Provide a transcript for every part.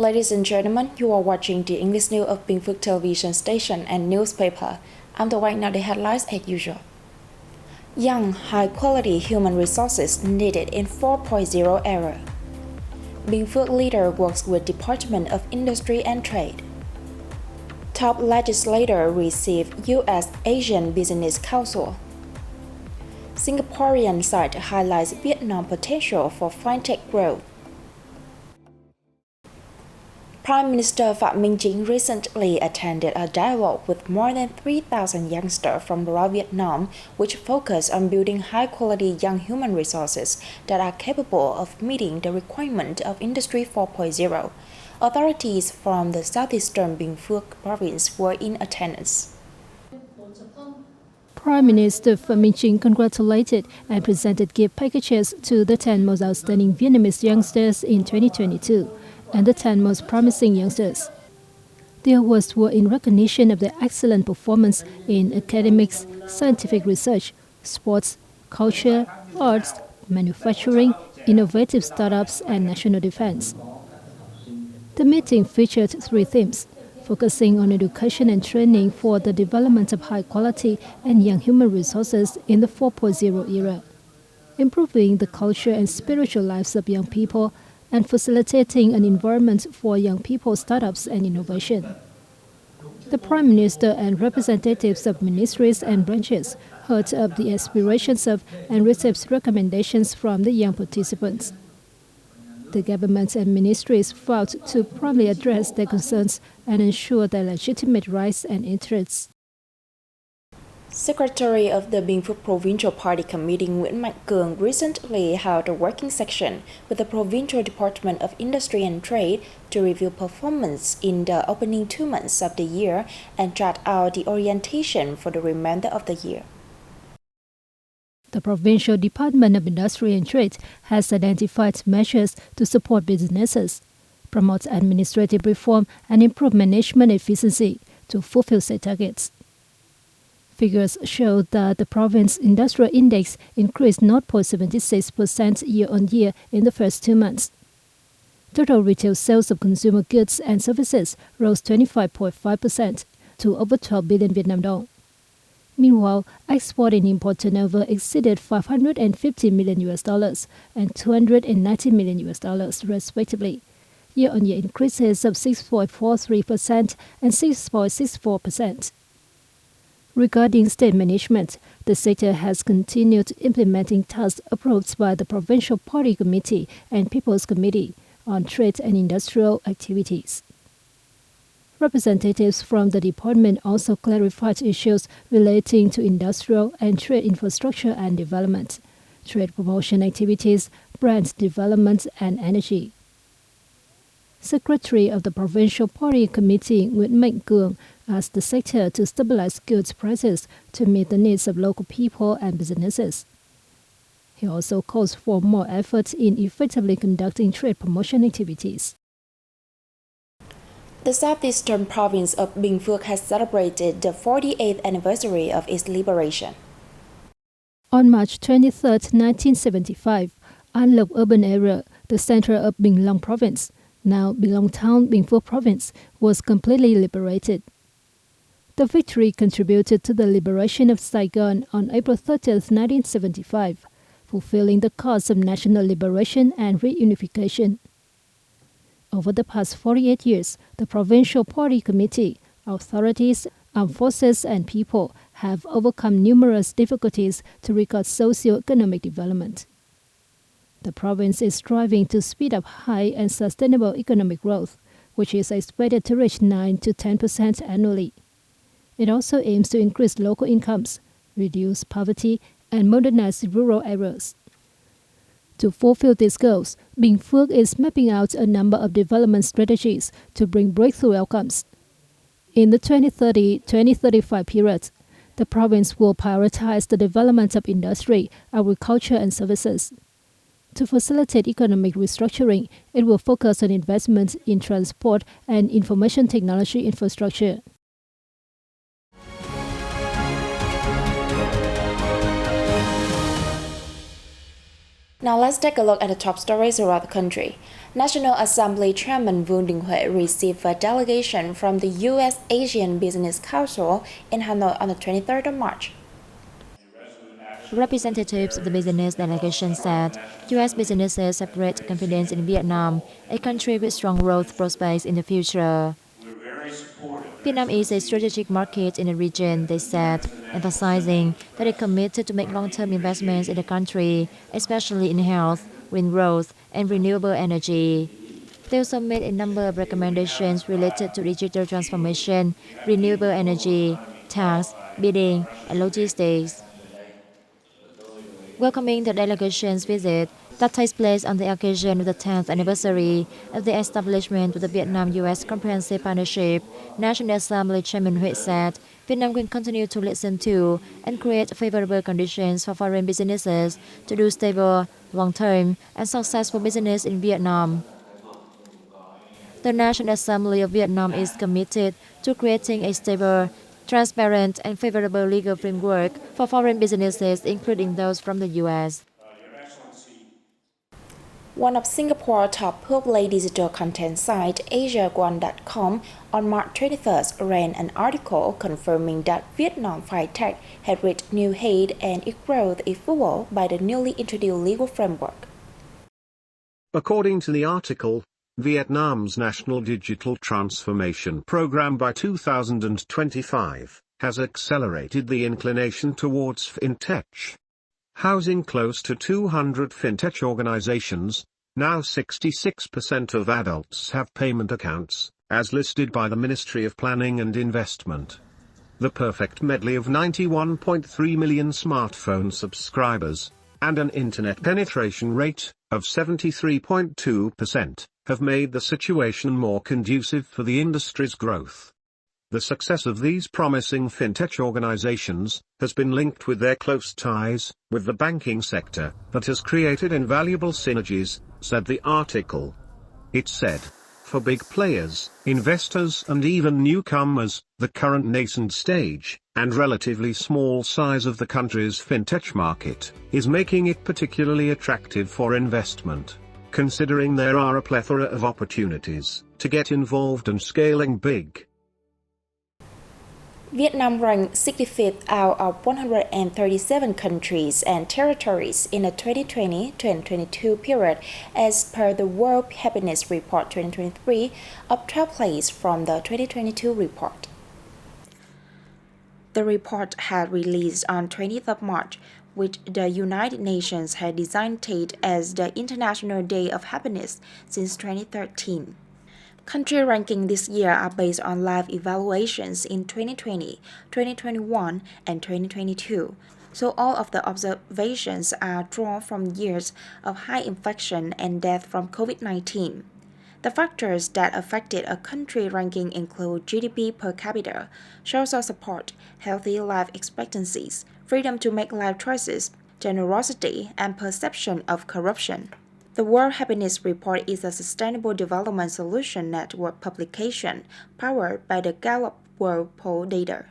Ladies and gentlemen, you are watching the English news of Bình Phước television station and newspaper. I'm the right now the headlines as usual. Young, high-quality human resources needed in 4.0 era. Bình Phước leader works with Department of Industry and Trade. Top legislator receive U.S. Asian Business Council. Singaporean site highlights Vietnam potential for fintech growth. Prime Minister Phạm Minh Chính recently attended a dialogue with more than 3,000 youngsters from around Vietnam, which focused on building high-quality young human resources that are capable of meeting the requirement of Industry 4.0. Authorities from the southeastern Bình Phước province were in attendance. Prime Minister Phạm Minh Chính congratulated and presented gift packages to the 10 most outstanding Vietnamese youngsters in 2022 and the 10 most promising youngsters. The awards were in recognition of their excellent performance in academics, scientific research, sports, culture, arts, manufacturing, innovative startups, and national defense. The meeting featured 3 themes, focusing on education and training for the development of high-quality and young human resources in the 4.0 era, improving the culture and spiritual lives of young people, and facilitating an environment for young people, startups, and innovation. The Prime Minister and representatives of ministries and branches heard of the aspirations of and received recommendations from the young participants. The government and ministries vowed to promptly address their concerns and ensure their legitimate rights and interests. Secretary of the Bình Phước Provincial Party Committee Nguyễn Mạnh Cường recently held a working session with the Provincial Department of Industry and Trade to review performance in the opening 2 months of the year and chart out the orientation for the remainder of the year. The Provincial Department of Industry and Trade has identified measures to support businesses, promote administrative reform, and improve management efficiency to fulfill set targets. Figures show that the province industrial index increased 0.76% year-on-year in the first 2 months. Total retail sales of consumer goods and services rose 25.5% to over 12 billion Vietnam dong. Meanwhile, export and import turnover exceeded $550 million and $290 million respectively, year-on-year increases of 6.43% and 6.64%. Regarding state management, the sector has continued implementing tasks approved by the Provincial Party Committee and People's Committee on Trade and Industrial Activities. Representatives from the department also clarified issues relating to industrial and trade infrastructure and development, trade promotion activities, brand development, and energy. Secretary of the Provincial Party Committee Nguyễn Mạnh Cường asked the sector to stabilize goods prices to meet the needs of local people and businesses. He also calls for more effort in effectively conducting trade promotion activities. The southeastern province of Bình Phước has celebrated the 48th anniversary of its liberation. On March 23, 1975, An Lộc urban area, the center of Bình Long province, now Bình Long town, Bình Phước province, was completely liberated. The victory contributed to the liberation of Saigon on April 30, 1975, fulfilling the cause of national liberation and reunification. Over the past 48 years, the Provincial Party Committee, authorities, armed forces, and people have overcome numerous difficulties to record socio-economic development. The province is striving to speed up high and sustainable economic growth, which is expected to reach 9 to 10% annually. It also aims to increase local incomes, reduce poverty, and modernize rural areas. To fulfill these goals, Bình Phước is mapping out a number of development strategies to bring breakthrough outcomes. In the 2030-2035 period, the province will prioritize the development of industry, agriculture, and services. To facilitate economic restructuring, it will focus on investment in transport and information technology infrastructure. Now let's take a look at the top stories around the country. National Assembly Chairman Vương Đình Huệ received a delegation from the U.S. Asian Business Council in Hanoi on the 23rd of March. Representatives of the business delegation said U.S. businesses have great confidence in Vietnam, a country with strong growth prospects in the future. Vietnam is a strategic market in the region, they said, emphasizing that it committed to make long-term investments in the country, especially in health, green growth, and renewable energy. They also made a number of recommendations related to digital transformation, renewable energy, tax, bidding, and logistics. Welcoming the delegation's visit that takes place on the occasion of the 10th anniversary of the establishment of the Vietnam-U.S. Comprehensive Partnership, National Assembly Chairman Huệ said Vietnam will continue to listen to and create favorable conditions for foreign businesses to do stable, long-term, and successful business in Vietnam. The National Assembly of Vietnam is committed to creating a stable, transparent, and favorable legal framework for foreign businesses, including those from the U.S. One of Singapore's top pure-play digital content site, AsiaOne.com, on March 21st ran an article confirming that Vietnam Fight Tech had reached new height and its growth is fueled by the newly introduced legal framework. According to the article, Vietnam's National Digital Transformation Program by 2025 has accelerated the inclination towards fintech. Housing close to 200 fintech organizations, now 66% of adults have payment accounts, as listed by the Ministry of Planning and Investment. The perfect medley of 91.3 million smartphone subscribers, and an internet penetration rate of 73.2%, have made the situation more conducive for the industry's growth. The success of these promising fintech organizations has been linked with their close ties with the banking sector that has created invaluable synergies, said the article. It said, for big players, investors and even newcomers, the current nascent stage and relatively small size of the country's fintech market is making it particularly attractive for investment, considering there are a plethora of opportunities to get involved and scaling big. Vietnam ranked 65th out of 137 countries and territories in the 2020-2022 period as per the World Happiness Report 2023, up 12 places from the 2022 report. The report had released on 20th of March, which the United Nations had designated as the International Day of Happiness since 2013. Country rankings this year are based on live evaluations in 2020, 2021, and 2022, so all of the observations are drawn from years of high infection and death from COVID-19. The factors that affected a country ranking include GDP per capita, social support, healthy life expectancies, freedom to make life choices, generosity, and perception of corruption. The World Happiness Report is a Sustainable Development Solution Network publication powered by the Gallup World Poll data.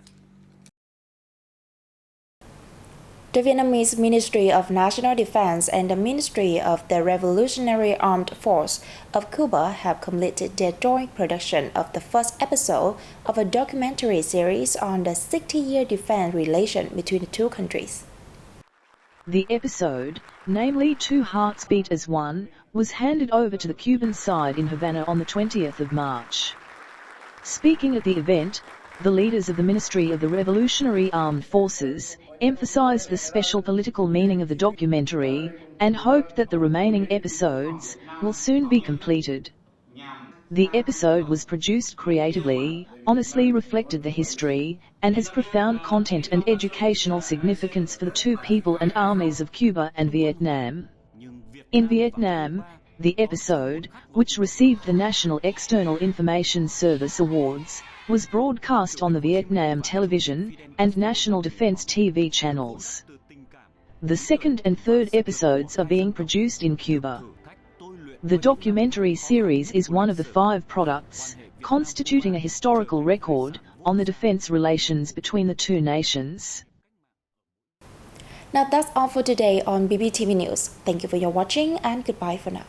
The Vietnamese Ministry of National Defense and the Ministry of the Revolutionary Armed Force of Cuba have completed their joint production of the first episode of a documentary series on the 60-year defense relation between the two countries. The episode, namely Two Hearts Beat as One, was handed over to the Cuban side in Havana on the 20th of March. Speaking at the event, the leaders of the Ministry of the Revolutionary Armed Forces emphasized the special political meaning of the documentary and hoped that the remaining episodes will soon be completed. The episode was produced creatively, honestly reflected the history, and has profound content and educational significance for the two people and armies of Cuba and Vietnam. In Vietnam, the episode, which received the National External Information Service Awards, was broadcast on the Vietnam Television and National Defense TV channels. The second and third episodes are being produced in Cuba. The documentary series is one of the 5 products, constituting a historical record on the defense relations between the two nations. Now that's all for today on BPTV News. Thank you for your watching and goodbye for now.